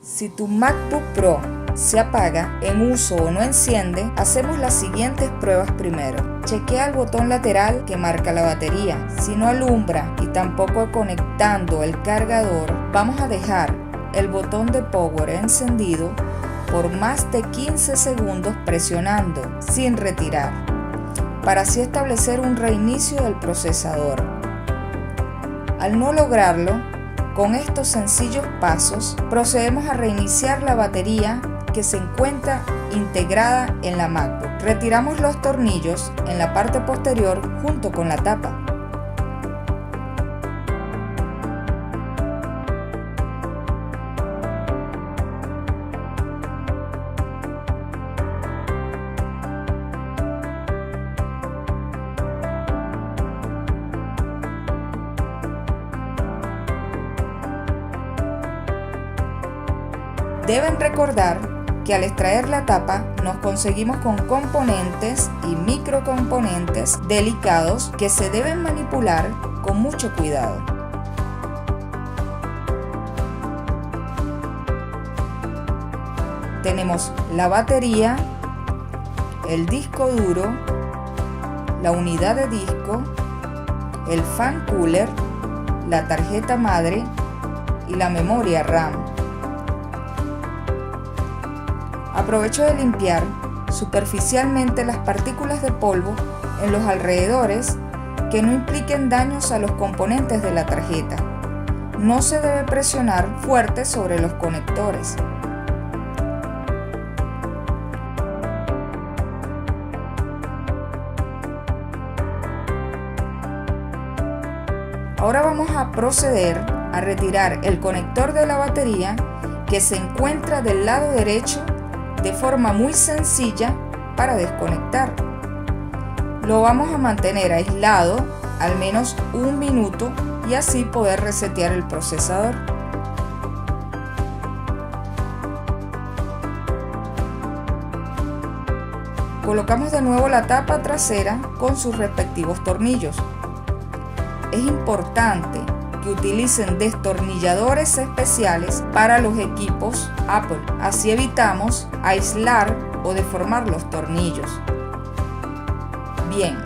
Si tu MacBook Pro se apaga, en uso o no enciende, hacemos las siguientes pruebas primero. Chequea el botón lateral que marca la batería. Si no alumbra y tampoco conectando el cargador, vamos a dejar el botón de power encendido por más de 15 segundos presionando sin retirar, para así establecer un reinicio del procesador. Al no lograrlo, con estos sencillos pasos, procedemos a reiniciar la batería que se encuentra integrada en la MacBook. Retiramos los tornillos en la parte posterior junto con la tapa. Deben recordar que al extraer la tapa nos conseguimos con componentes y microcomponentes delicados que se deben manipular con mucho cuidado. Tenemos la batería, el disco duro, la unidad de disco, el fan cooler, la tarjeta madre y la memoria RAM. Aprovecho de limpiar superficialmente las partículas de polvo en los alrededores que no impliquen daños a los componentes de la tarjeta. No se debe presionar fuerte sobre los conectores. Ahora vamos a proceder a retirar el conector de la batería que se encuentra del lado derecho de forma muy sencilla para desconectar. Lo vamos a mantener aislado al menos un minuto y así poder resetear el procesador. Colocamos de nuevo la tapa trasera con sus respectivos tornillos. Es importante que utilicen destornilladores especiales para los equipos Apple, así evitamos aislar o deformar los tornillos. Bien,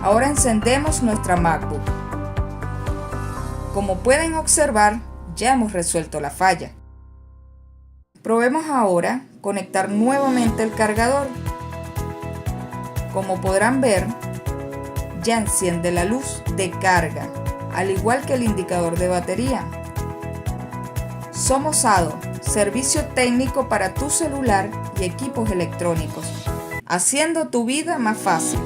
ahora encendemos nuestra MacBook. Como pueden observar, ya hemos resuelto la falla. Probemos ahora conectar nuevamente el cargador. Como podrán ver, ya enciende la luz de carga, al igual que el indicador de batería. Somos ADO, servicio técnico para tu celular y equipos electrónicos, haciendo tu vida más fácil.